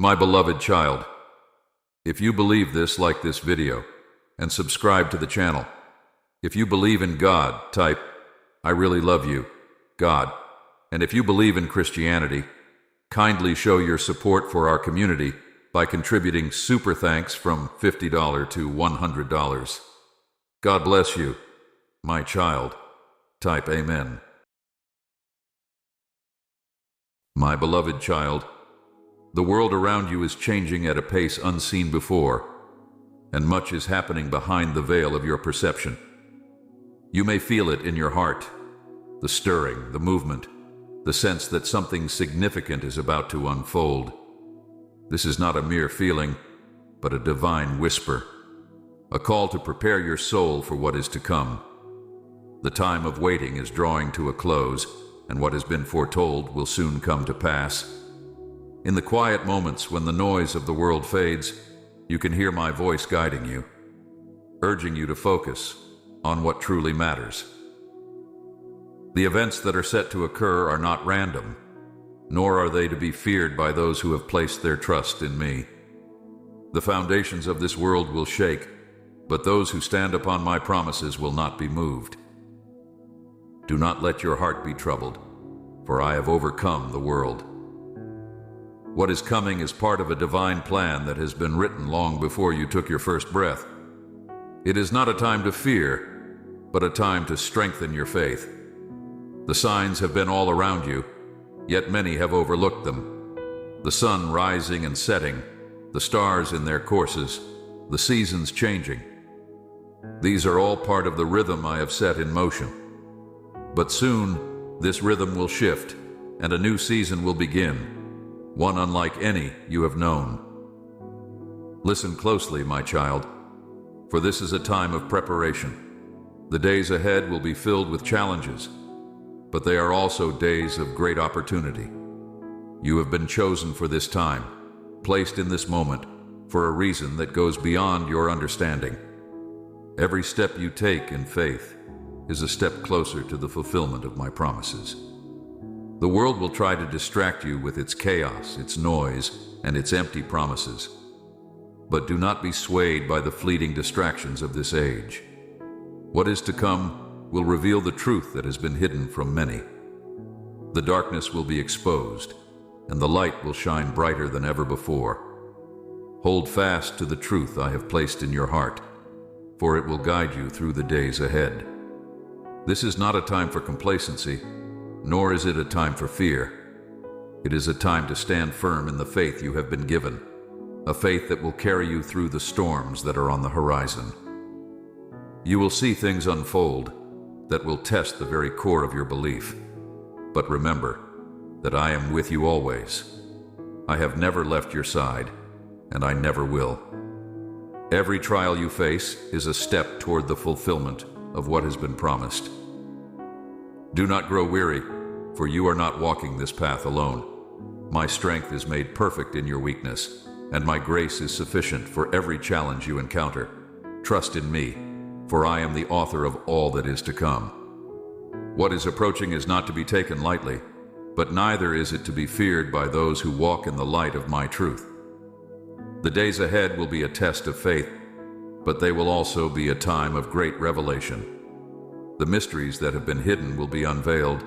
My beloved child, if you believe this, like this video and subscribe to the channel. If you believe in God, type, "I really love you, God." And if you believe in Christianity, kindly show your support for our community by contributing super thanks from $50 to $100. God bless you, my child. Type Amen. My beloved child, the world around you is changing at a pace unseen before, and much is happening behind the veil of your perception. You may feel it in your heart, the stirring, the movement, the sense that something significant is about to unfold. This is not a mere feeling, but a divine whisper, a call to prepare your soul for what is to come. The time of waiting is drawing to a close, and what has been foretold will soon come to pass. In the quiet moments when the noise of the world fades, you can hear my voice guiding you, urging you to focus on what truly matters. The events that are set to occur are not random, nor are they to be feared by those who have placed their trust in me. The foundations of this world will shake, but those who stand upon my promises will not be moved. Do not let your heart be troubled, for I have overcome the world. What is coming is part of a divine plan that has been written long before you took your first breath. It is not a time to fear, but a time to strengthen your faith. The signs have been all around you, yet many have overlooked them. The sun rising and setting, the stars in their courses, the seasons changing. These are all part of the rhythm I have set in motion. But soon, this rhythm will shift, and a new season will begin, one unlike any you have known. Listen closely, my child, for this is a time of preparation. The days ahead will be filled with challenges, but they are also days of great opportunity. You have been chosen for this time, placed in this moment, for a reason that goes beyond your understanding. Every step you take in faith is a step closer to the fulfillment of my promises. The world will try to distract you with its chaos, its noise, and its empty promises. But do not be swayed by the fleeting distractions of this age. What is to come will reveal the truth that has been hidden from many. The darkness will be exposed, and the light will shine brighter than ever before. Hold fast to the truth I have placed in your heart, for it will guide you through the days ahead. This is not a time for complacency, nor is it a time for fear. It is a time to stand firm in the faith you have been given, a faith that will carry you through the storms that are on the horizon. You will see things unfold that will test the very core of your belief. But remember that I am with you always. I have never left your side, and I never will. Every trial you face is a step toward the fulfillment of what has been promised. Do not grow weary, for you are not walking this path alone. My strength is made perfect in your weakness, and my grace is sufficient for every challenge you encounter. Trust in me, for I am the author of all that is to come. What is approaching is not to be taken lightly, but neither is it to be feared by those who walk in the light of my truth. The days ahead will be a test of faith, but they will also be a time of great revelation. The mysteries that have been hidden will be unveiled,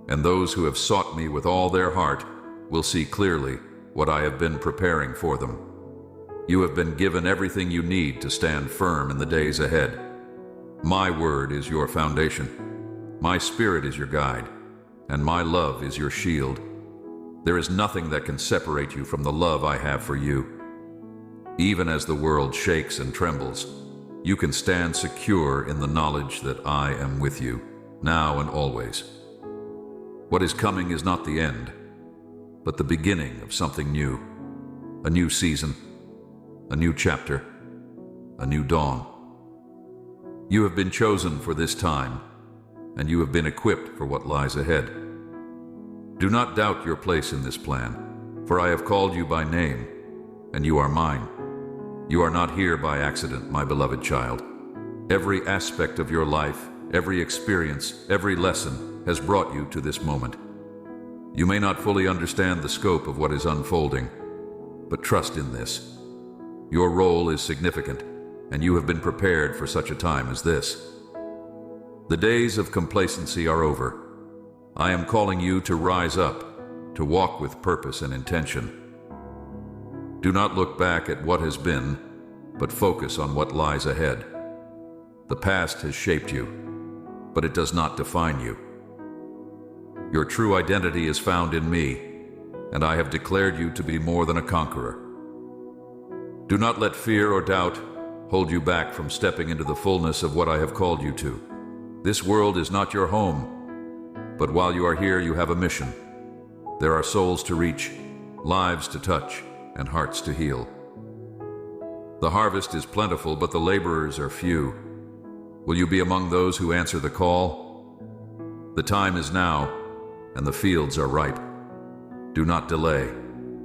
and those who have sought me with all their heart will see clearly what I have been preparing for them. You have been given everything you need to stand firm in the days ahead. My word is your foundation. My spirit is your guide, and my love is your shield. There is nothing that can separate you from the love I have for you. Even as the world shakes and trembles, you can stand secure in the knowledge that I am with you, now and always. What is coming is not the end, but the beginning of something new. A new season, a new chapter, a new dawn. You have been chosen for this time, and you have been equipped for what lies ahead. Do not doubt your place in this plan, for I have called you by name, and you are mine. You are not here by accident, my beloved child. Every aspect of your life, every experience, every lesson has brought you to this moment. You may not fully understand the scope of what is unfolding, But trust in this. Your role is significant, and you have been prepared for such a time as this. The days of complacency are over. I am calling you to rise up, to walk with purpose and intention. Do not look back at what has been, but focus on what lies ahead. The past has shaped you, but it does not define you. Your true identity is found in me, and I have declared you to be more than a conqueror. Do not let fear or doubt hold you back from stepping into the fullness of what I have called you to. This world is not your home, but while you are here, you have a mission. There are souls to reach, lives to touch, and hearts to heal. The harvest is plentiful, but the laborers are few. Will you be among those who answer the call? The time is now, and the fields are ripe. Do not delay,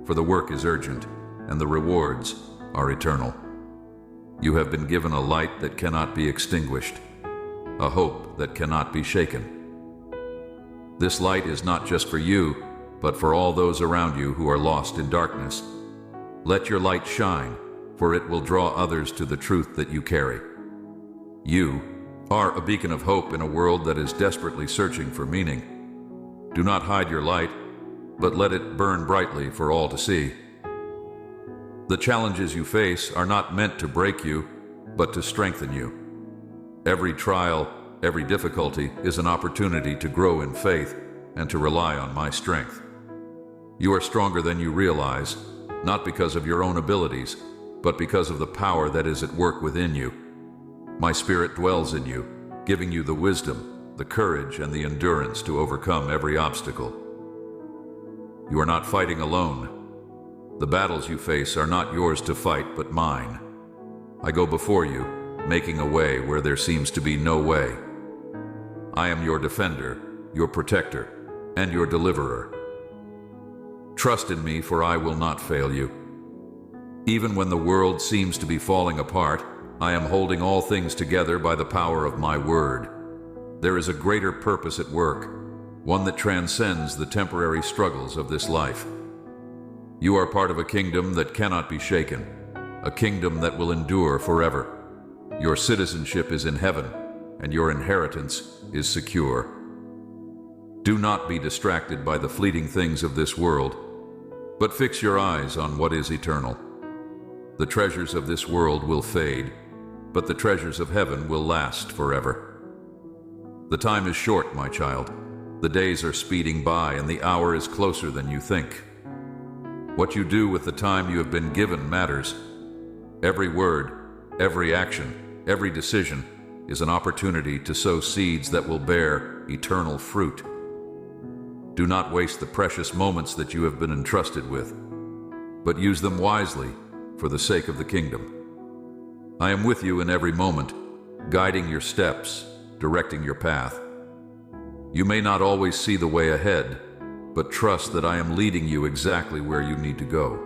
for the work is urgent, and the rewards are eternal. You have been given a light that cannot be extinguished, a hope that cannot be shaken. This light is not just for you, but for all those around you who are lost in darkness. Let your light shine, for it will draw others to the truth that you carry. You are a beacon of hope in a world that is desperately searching for meaning. Do not hide your light, but let it burn brightly for all to see. The challenges you face are not meant to break you, but to strengthen you. Every trial, every difficulty is an opportunity to grow in faith and to rely on my strength. You are stronger than you realize, not because of your own abilities, but because of the power that is at work within you. My Spirit dwells in you, giving you the wisdom, the courage, and the endurance to overcome every obstacle. You are not fighting alone. The battles you face are not yours to fight, but mine. I go before you, making a way where there seems to be no way. I am your defender, your protector, and your deliverer. Trust in me, for I will not fail you. Even when the world seems to be falling apart, I am holding all things together by the power of my word. There is a greater purpose at work, one that transcends the temporary struggles of this life. You are part of a kingdom that cannot be shaken, a kingdom that will endure forever. Your citizenship is in heaven, and your inheritance is secure. Do not be distracted by the fleeting things of this world, but fix your eyes on what is eternal. The treasures of this world will fade, but the treasures of heaven will last forever. The time is short, my child. The days are speeding by, and the hour is closer than you think. What you do with the time you have been given matters. Every word, every action, every decision is an opportunity to sow seeds that will bear eternal fruit. Do not waste the precious moments that you have been entrusted with, but use them wisely for the sake of the kingdom. I am with you in every moment, guiding your steps, directing your path. You may not always see the way ahead, but trust that I am leading you exactly where you need to go.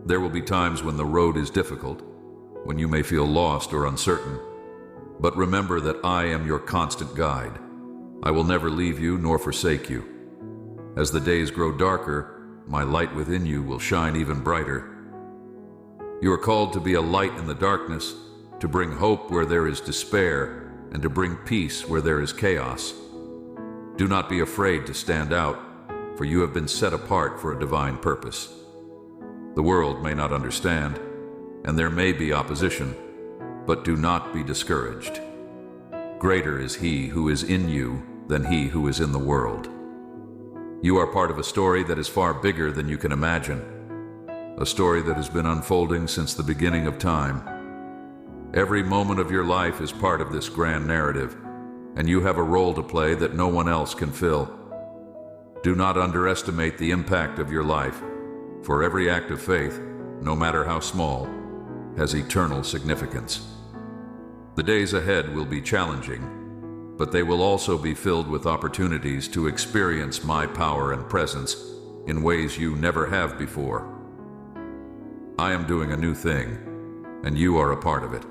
There will be times when the road is difficult, when you may feel lost or uncertain, but remember that I am your constant guide. I will never leave you nor forsake you. As the days grow darker, my light within you will shine even brighter. You are called to be a light in the darkness, to bring hope where there is despair, and to bring peace where there is chaos. Do not be afraid to stand out, for you have been set apart for a divine purpose. The world may not understand, and there may be opposition, but do not be discouraged. Greater is He who is in you than he who is in the world. You are part of a story that is far bigger than you can imagine, a story that has been unfolding since the beginning of time. Every moment of your life is part of this grand narrative, and you have a role to play that no one else can fill. Do not underestimate the impact of your life, for every act of faith, no matter how small, has eternal significance. The days ahead will be challenging, but they will also be filled with opportunities to experience my power and presence in ways you never have before. I am doing a new thing, and you are a part of it.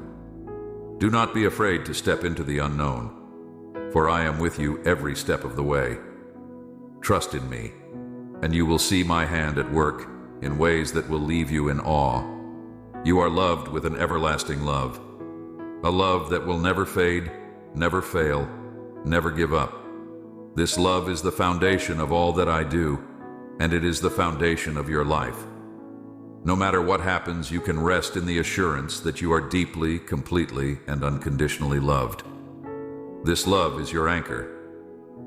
Do not be afraid to step into the unknown, for I am with you every step of the way. Trust in me, and you will see my hand at work in ways that will leave you in awe. You are loved with an everlasting love, a love that will never fade, never fail, never give up. This love is the foundation of all that I do, and it is the foundation of your life. No matter what happens, you can rest in the assurance that you are deeply, completely, and unconditionally loved. This love is your anchor,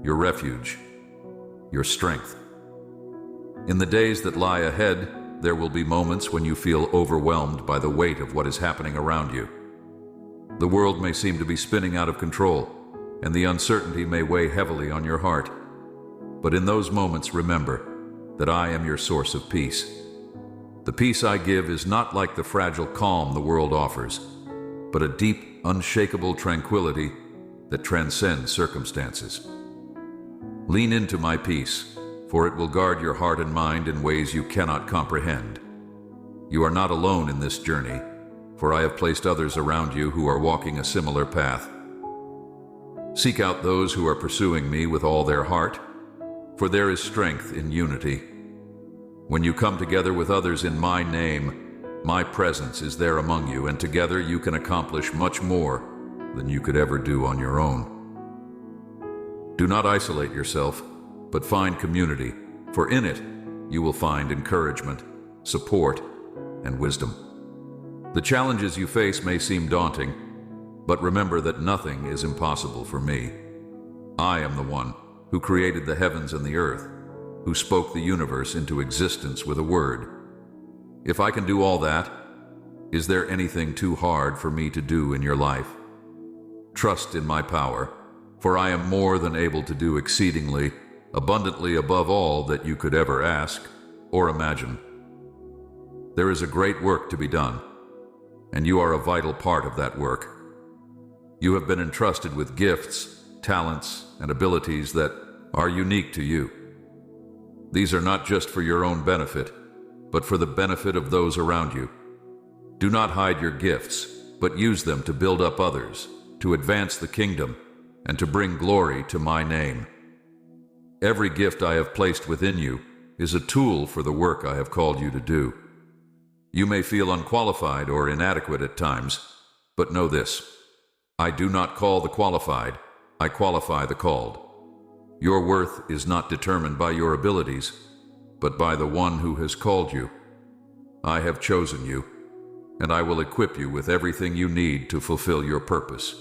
your refuge, your strength. In the days that lie ahead, there will be moments when you feel overwhelmed by the weight of what is happening around you. The world may seem to be spinning out of control, and the uncertainty may weigh heavily on your heart. But in those moments, remember that I am your source of peace. The peace I give is not like the fragile calm the world offers, but a deep, unshakable tranquility that transcends circumstances. Lean into my peace, for it will guard your heart and mind in ways you cannot comprehend. You are not alone in this journey, for I have placed others around you who are walking a similar path. Seek out those who are pursuing me with all their heart, for there is strength in unity. When you come together with others in my name, my presence is there among you, and together you can accomplish much more than you could ever do on your own. Do not isolate yourself, but find community, for in it you will find encouragement, support, and wisdom. The challenges you face may seem daunting, but remember that nothing is impossible for me. I am the one who created the heavens and the earth, who spoke the universe into existence with a word. If I can do all that, is there anything too hard for me to do in your life? Trust in my power, for I am more than able to do exceedingly, abundantly above all that you could ever ask or imagine. There is a great work to be done, and you are a vital part of that work. You have been entrusted with gifts, talents, and abilities that are unique to you. These are not just for your own benefit, but for the benefit of those around you. Do not hide your gifts, but use them to build up others, to advance the kingdom, and to bring glory to my name. Every gift I have placed within you is a tool for the work I have called you to do. You may feel unqualified or inadequate at times, but know this: I do not call the qualified, I qualify the called. Your worth is not determined by your abilities, but by the one who has called you. I have chosen you, and I will equip you with everything you need to fulfill your purpose.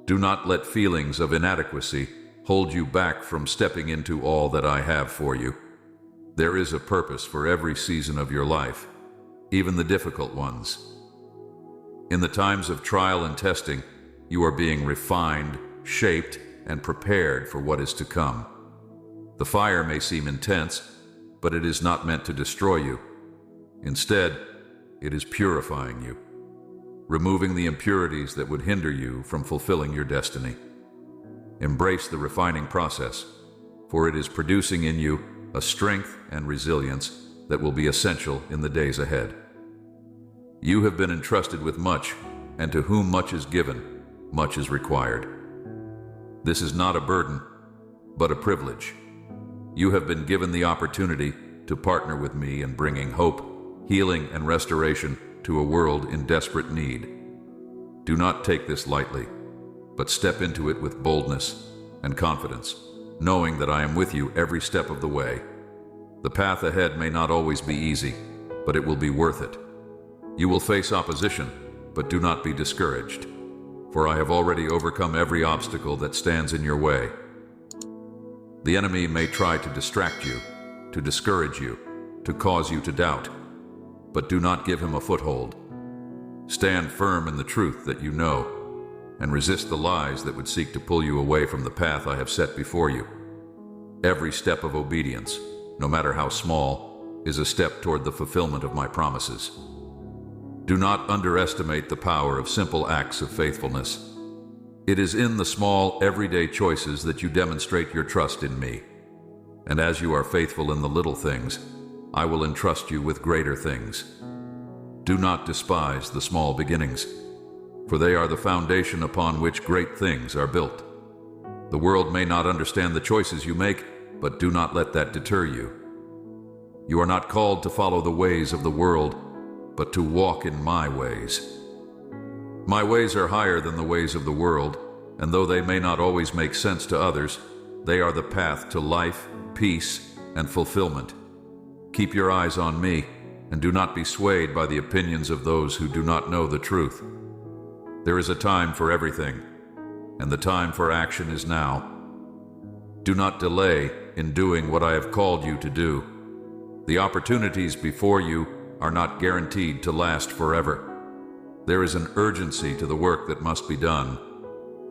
Do not let feelings of inadequacy hold you back from stepping into all that I have for you. There is a purpose for every season of your life, even the difficult ones. In the times of trial and testing, you are being refined, shaped, and prepared for what is to come. The fire may seem intense, but it is not meant to destroy you. Instead, it is purifying you, removing the impurities that would hinder you from fulfilling your destiny. Embrace the refining process, for it is producing in you a strength and resilience that will be essential in the days ahead. You have been entrusted with much, and to whom much is given, much is required. This is not a burden, but a privilege. You have been given the opportunity to partner with me in bringing hope, healing, and restoration to a world in desperate need. Do not take this lightly, but step into it with boldness and confidence, knowing that I am with you every step of the way. The path ahead may not always be easy, but it will be worth it. You will face opposition, but do not be discouraged, for I have already overcome every obstacle that stands in your way. The enemy may try to distract you, to discourage you, to cause you to doubt, but do not give him a foothold. Stand firm in the truth that you know, and resist the lies that would seek to pull you away from the path I have set before you. Every step of obedience, no matter how small, is a step toward the fulfillment of my promises. Do not underestimate the power of simple acts of faithfulness. It is in the small, everyday choices that you demonstrate your trust in me. And as you are faithful in the little things, I will entrust you with greater things. Do not despise the small beginnings, for they are the foundation upon which great things are built. The world may not understand the choices you make, but do not let that deter you. You are not called to follow the ways of the world, but to walk in my ways. My ways are higher than the ways of the world, and though they may not always make sense to others, they are the path to life, peace, and fulfillment. Keep your eyes on me, and do not be swayed by the opinions of those who do not know the truth. There is a time for everything, and the time for action is now. Do not delay in doing what I have called you to do. The opportunities before you are not guaranteed to last forever. There is an urgency to the work that must be done,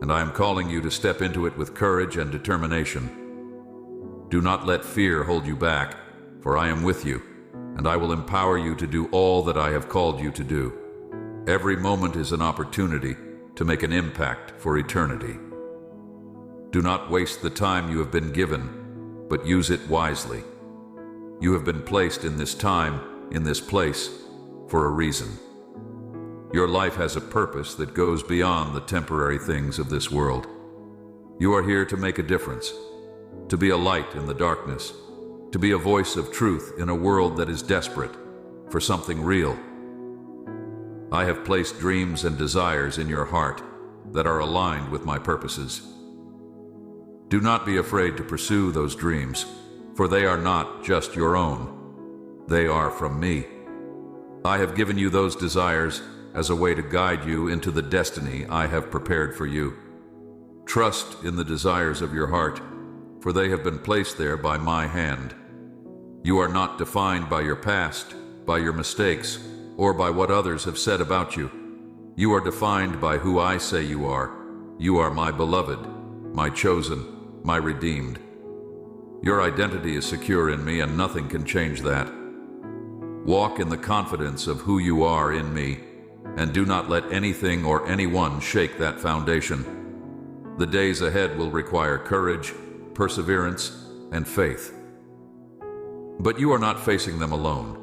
and I am calling you to step into it with courage and determination. Do not let fear hold you back, for I am with you, and I will empower you to do all that I have called you to do. Every moment is an opportunity to make an impact for eternity. Do not waste the time you have been given, but use it wisely. You have been placed in this time, in this place, for a reason. Your life has a purpose that goes beyond the temporary things of this world. You are here to make a difference, to be a light in the darkness, to be a voice of truth in a world that is desperate for something real. I have placed dreams and desires in your heart that are aligned with my purposes. Do not be afraid to pursue those dreams, for they are not just your own. They are from me. I have given you those desires as a way to guide you into the destiny I have prepared for you. Trust in the desires of your heart, for they have been placed there by my hand. You are not defined by your past, by your mistakes, or by what others have said about you. You are defined by who I say you are. You are my beloved, my chosen, my redeemed. Your identity is secure in me, and nothing can change that. Walk in the confidence of who you are in me, and do not let anything or anyone shake that foundation. The days ahead will require courage, perseverance, and faith. But you are not facing them alone.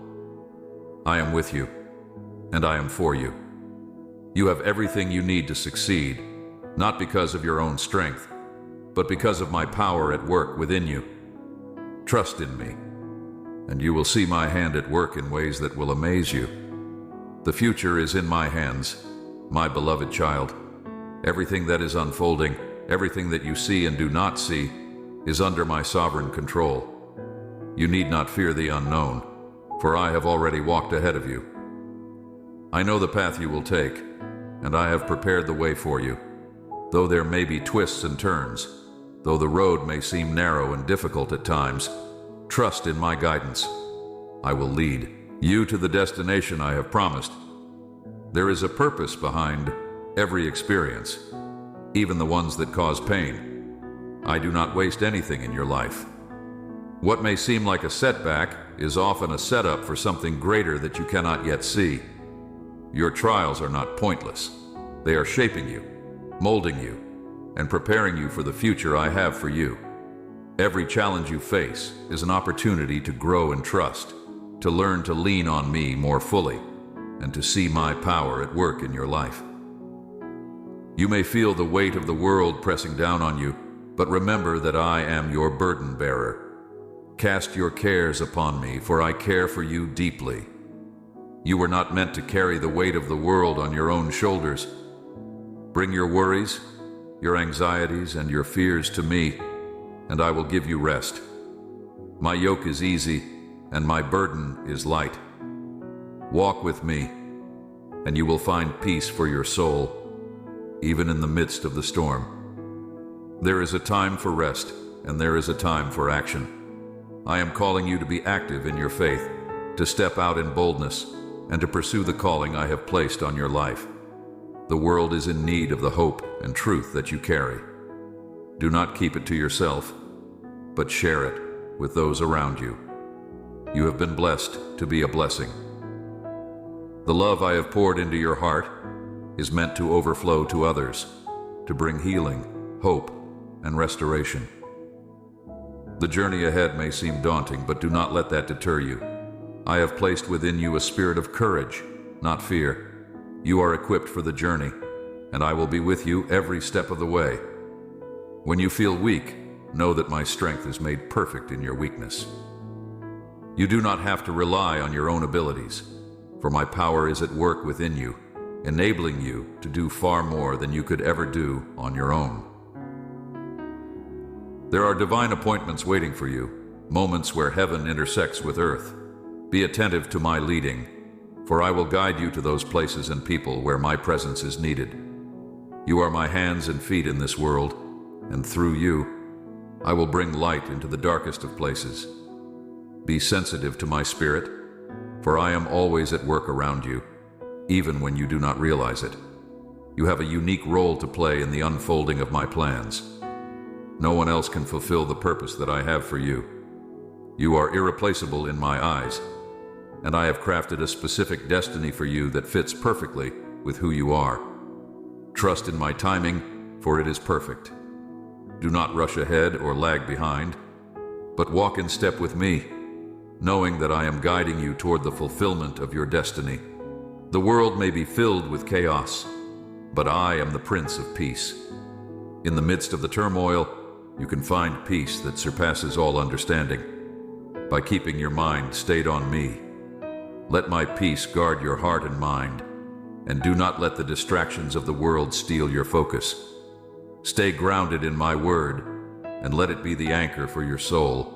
I am with you, and I am for you. You have everything you need to succeed, not because of your own strength, but because of my power at work within you. Trust in me, and you will see my hand at work in ways that will amaze you. The future is in my hands, my beloved child. Everything that is unfolding, everything that you see and do not see, is under my sovereign control. You need not fear the unknown, for I have already walked ahead of you. I know the path you will take, and I have prepared the way for you. Though there may be twists and turns, though the road may seem narrow and difficult at times, trust in my guidance. I will lead you to the destination I have promised. There is a purpose behind every experience, even the ones that cause pain. I do not waste anything in your life. What may seem like a setback is often a setup for something greater that you cannot yet see. Your trials are not pointless. They are shaping you, molding you, and preparing you for the future I have for you. Every challenge you face is an opportunity to grow in trust, to learn to lean on me more fully, and to see my power at work in your life. You may feel the weight of the world pressing down on you, but remember that I am your burden bearer. Cast your cares upon me, for I care for you deeply. You were not meant to carry the weight of the world on your own shoulders. Bring your worries, your anxieties, and your fears to me, and I will give you rest. My yoke is easy, and my burden is light. Walk with me, and you will find peace for your soul, even in the midst of the storm. There is a time for rest, and there is a time for action. I am calling you to be active in your faith, to step out in boldness, and to pursue the calling I have placed on your life. The world is in need of the hope and truth that you carry. Do not keep it to yourself, but share it with those around you. You have been blessed to be a blessing. The love I have poured into your heart is meant to overflow to others, to bring healing, hope, and restoration. The journey ahead may seem daunting, but do not let that deter you. I have placed within you a spirit of courage, not fear. You are equipped for the journey, and I will be with you every step of the way. When you feel weak, know that my strength is made perfect in your weakness. You do not have to rely on your own abilities, for my power is at work within you, enabling you to do far more than you could ever do on your own. There are divine appointments waiting for you, moments where heaven intersects with earth. Be attentive to my leading, for I will guide you to those places and people where my presence is needed. You are my hands and feet in this world, and through you, I will bring light into the darkest of places. Be sensitive to my spirit, for I am always at work around you, even when you do not realize it. You have a unique role to play in the unfolding of my plans. No one else can fulfill the purpose that I have for you. You are irreplaceable in my eyes, and I have crafted a specific destiny for you that fits perfectly with who you are. Trust in my timing, for it is perfect. Do not rush ahead or lag behind, but walk in step with me, knowing that I am guiding you toward the fulfillment of your destiny. The world may be filled with chaos, but I am the Prince of Peace. In the midst of the turmoil, you can find peace that surpasses all understanding by keeping your mind stayed on me. Let my peace guard your heart and mind, and do not let the distractions of the world steal your focus. Stay grounded in my word, and let it be the anchor for your soul.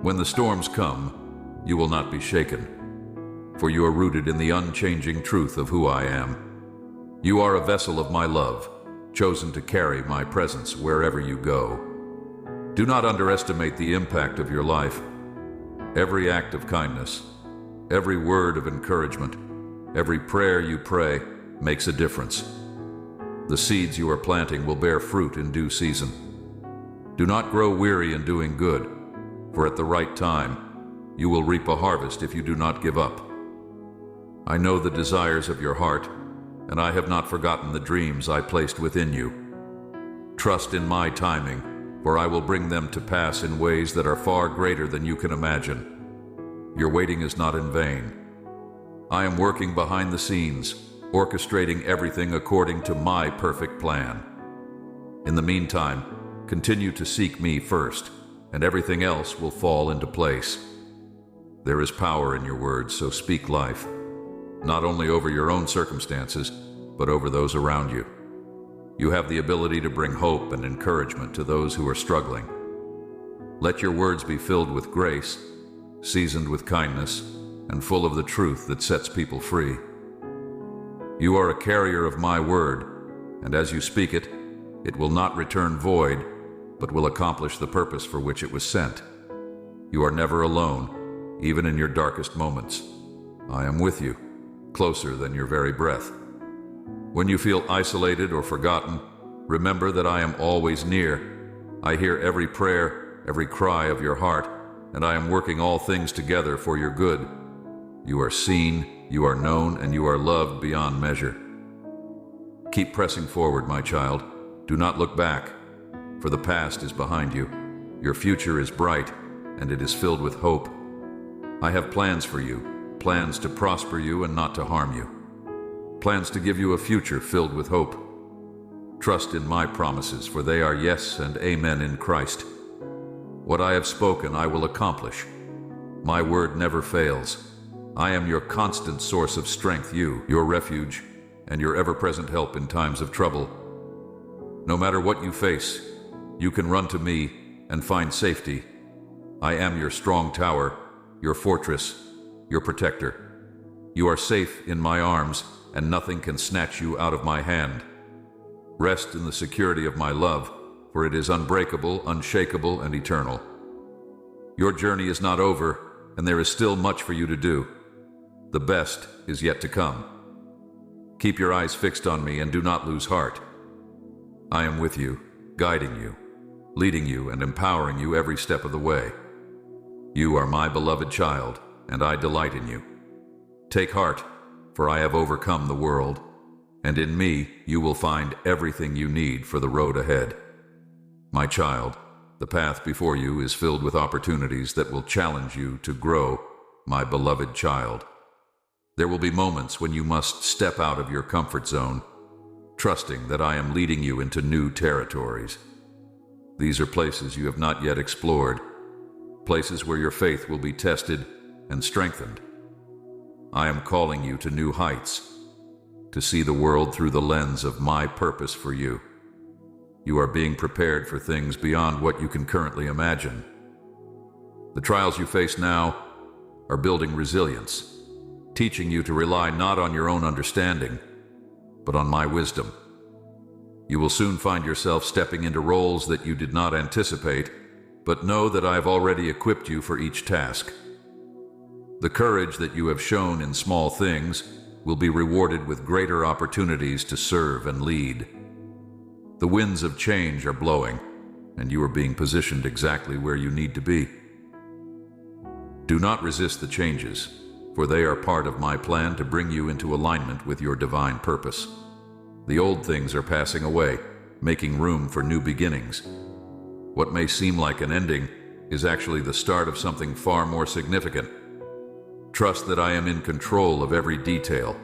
When the storms come, you will not be shaken, for you are rooted in the unchanging truth of who I am. You are a vessel of my love, chosen to carry my presence wherever you go. Do not underestimate the impact of your life. Every act of kindness, every word of encouragement, every prayer you pray makes a difference. The seeds you are planting will bear fruit in due season. Do not grow weary in doing good, for at the right time, you will reap a harvest if you do not give up. I know the desires of your heart, and I have not forgotten the dreams I placed within you. Trust in my timing, for I will bring them to pass in ways that are far greater than you can imagine. Your waiting is not in vain. I am working behind the scenes, orchestrating everything according to my perfect plan. In the meantime, continue to seek me first, and everything else will fall into place. There is power in your words, so speak life, not only over your own circumstances, but over those around you. You have the ability to bring hope and encouragement to those who are struggling. Let your words be filled with grace, seasoned with kindness, and full of the truth that sets people free. You are a carrier of my word, and as you speak it, it will not return void, but will accomplish the purpose for which it was sent. You are never alone, even in your darkest moments. I am with you, closer than your very breath. When you feel isolated or forgotten, remember that I am always near. I hear every prayer, every cry of your heart, and I am working all things together for your good. You are seen, you are known, and you are loved beyond measure. Keep pressing forward, my child. Do not look back, for the past is behind you. Your future is bright, and it is filled with hope. I have plans for you, plans to prosper you and not to harm you. Plans to give you a future filled with hope. Trust in my promises, for they are yes and amen in Christ. What I have spoken I will accomplish. My word never fails. I am your constant source of strength, your refuge, and your ever-present help in times of trouble. No matter what you face, you can run to me and find safety. I am your strong tower, your fortress, your protector. You are safe in my arms, and nothing can snatch you out of my hand. Rest in the security of my love, for it is unbreakable, unshakable, and eternal. Your journey is not over, and there is still much for you to do. The best is yet to come. Keep your eyes fixed on me and do not lose heart. I am with you, guiding you, leading you, and empowering you every step of the way. You are my beloved child, and I delight in you. Take heart, for I have overcome the world, and in me you will find everything you need for the road ahead. My child, the path before you is filled with opportunities that will challenge you to grow, my beloved child. There will be moments when you must step out of your comfort zone, trusting that I am leading you into new territories. These are places you have not yet explored, places where your faith will be tested and strengthened. I am calling you to new heights, to see the world through the lens of my purpose for you. You are being prepared for things beyond what you can currently imagine. The trials you face now are building resilience, teaching you to rely not on your own understanding, but on my wisdom. You will soon find yourself stepping into roles that you did not anticipate, but know that I have already equipped you for each task. The courage that you have shown in small things will be rewarded with greater opportunities to serve and lead. The winds of change are blowing, and you are being positioned exactly where you need to be. Do not resist the changes, for they are part of my plan to bring you into alignment with your divine purpose. The old things are passing away, making room for new beginnings. What may seem like an ending is actually the start of something far more significant. Trust that I am in control of every detail,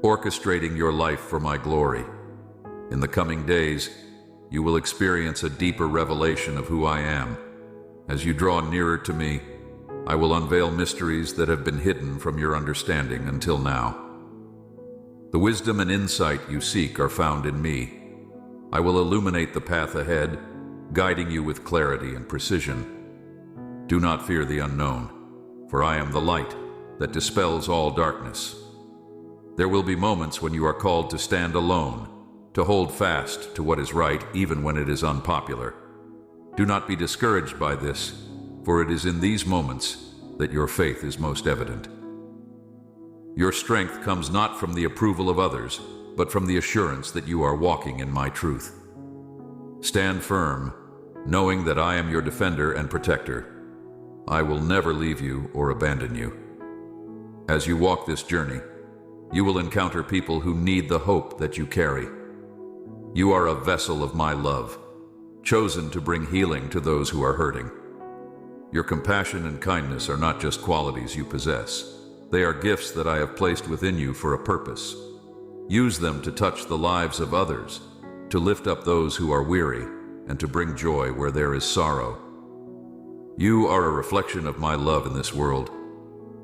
orchestrating your life for my glory. In the coming days, you will experience a deeper revelation of who I am. As you draw nearer to me, I will unveil mysteries that have been hidden from your understanding until now. The wisdom and insight you seek are found in me. I will illuminate the path ahead, guiding you with clarity and precision. Do not fear the unknown, for I am the light that dispels all darkness. There will be moments when you are called to stand alone, to hold fast to what is right even when it is unpopular. Do not be discouraged by this, for it is in these moments that your faith is most evident. Your strength comes not from the approval of others, but from the assurance that you are walking in my truth. Stand firm, knowing that I am your defender and protector. I will never leave you or abandon you. As you walk this journey, you will encounter people who need the hope that you carry. You are a vessel of my love, chosen to bring healing to those who are hurting. Your compassion and kindness are not just qualities you possess. They are gifts that I have placed within you for a purpose. Use them to touch the lives of others, to lift up those who are weary, and to bring joy where there is sorrow. You are a reflection of my love in this world.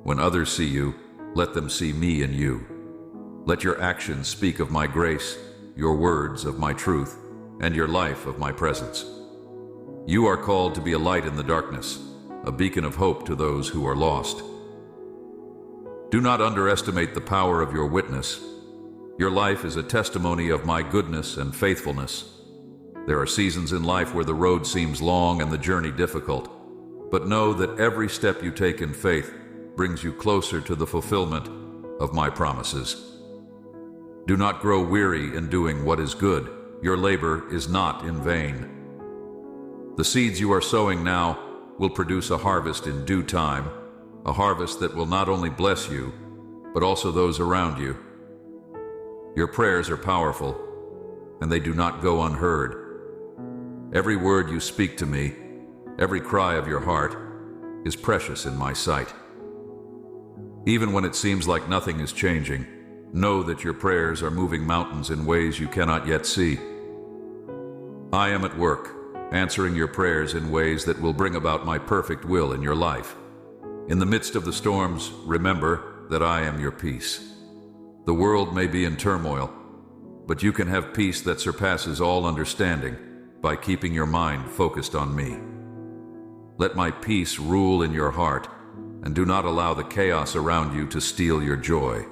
When others see you, let them see me in you. Let your actions speak of my grace, your words of my truth, and your life of my presence. You are called to be a light in the darkness, a beacon of hope to those who are lost. Do not underestimate the power of your witness. Your life is a testimony of my goodness and faithfulness. There are seasons in life where the road seems long and the journey difficult, but know that every step you take in faith brings you closer to the fulfillment of my promises. Do not grow weary in doing what is good. Your labor is not in vain. The seeds you are sowing now will produce a harvest in due time, a harvest that will not only bless you, but also those around you. Your prayers are powerful, and they do not go unheard. Every word you speak to me, every cry of your heart, is precious in my sight. Even when it seems like nothing is changing, know that your prayers are moving mountains in ways you cannot yet see. I am at work, answering your prayers in ways that will bring about my perfect will in your life. In the midst of the storms, remember that I am your peace. The world may be in turmoil, but you can have peace that surpasses all understanding by keeping your mind focused on me. Let my peace rule in your heart, and do not allow the chaos around you to steal your joy.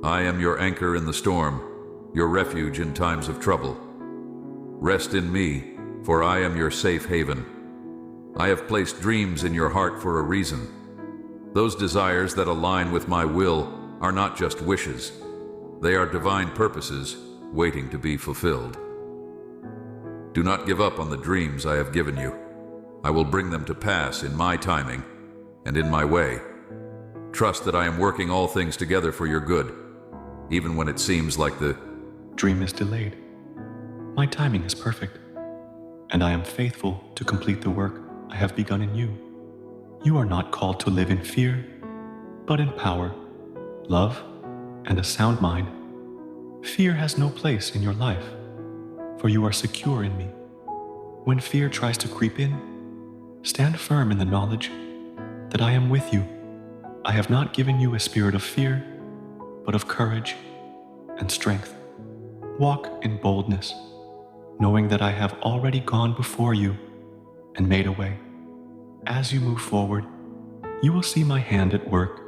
I am your anchor in the storm, your refuge in times of trouble. Rest in me, for I am your safe haven. I have placed dreams in your heart for a reason. Those desires that align with my will are not just wishes. They are divine purposes waiting to be fulfilled. Do not give up on the dreams I have given you. I will bring them to pass in my timing and in my way. Trust that I am working all things together for your good, even when it seems like the dream is delayed. My timing is perfect, and I am faithful to complete the work I have begun in you. You are not called to live in fear, but in power, love, and a sound mind. Fear has no place in your life, for you are secure in me. When fear tries to creep in, stand firm in the knowledge that I am with you, I have not given you a spirit of fear, but of courage and strength. Walk in boldness, knowing that I have already gone before you and made a way. As you move forward, you will see my hand at work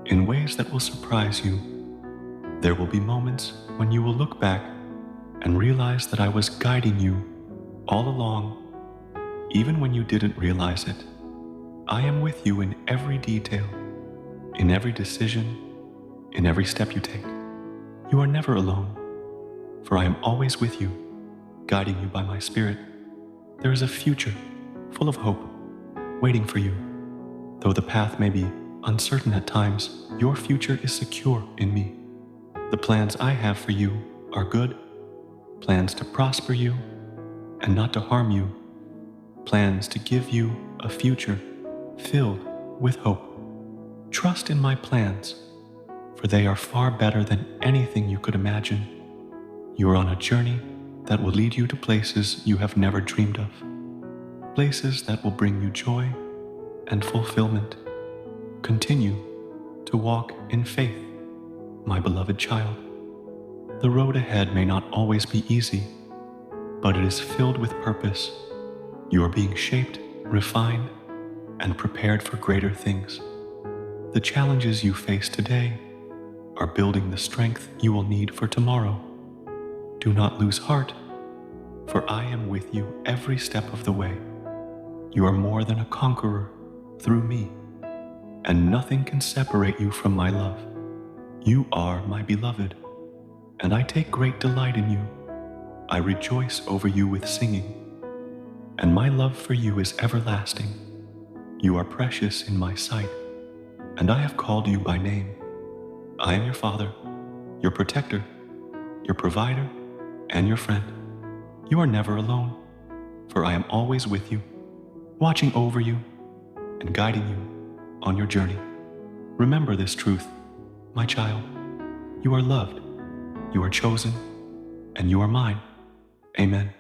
in ways that will surprise you. There will be moments when you will look back and realize that I was guiding you all along, even when you didn't realize it. I am with you in every detail, in every decision, in every step you take. You are never alone, for I am always with you, guiding you by my Spirit. There is a future full of hope waiting for you. Though the path may be uncertain at times, your future is secure in me. The plans I have for you are good, plans to prosper you and not to harm you, plans to give you a future filled with hope. Trust in my plans, for they are far better than anything you could imagine. You are on a journey that will lead you to places you have never dreamed of, places that will bring you joy and fulfillment. Continue to walk in faith, my beloved child. The road ahead may not always be easy, but it is filled with purpose. You are being shaped, refined, and prepared for greater things. The challenges you face today are building the strength you will need for tomorrow. Do not lose heart, for I am with you every step of the way. You are more than a conqueror through me, and nothing can separate you from my love. You are my beloved, and I take great delight in you. I rejoice over you with singing, and my love for you is everlasting. You are precious in my sight, and I have called you by name. I am your Father, your protector, your provider, and your friend. You are never alone, for I am always with you, watching over you and guiding you on your journey. Remember this truth, my child. You are loved, you are chosen, and you are mine. Amen.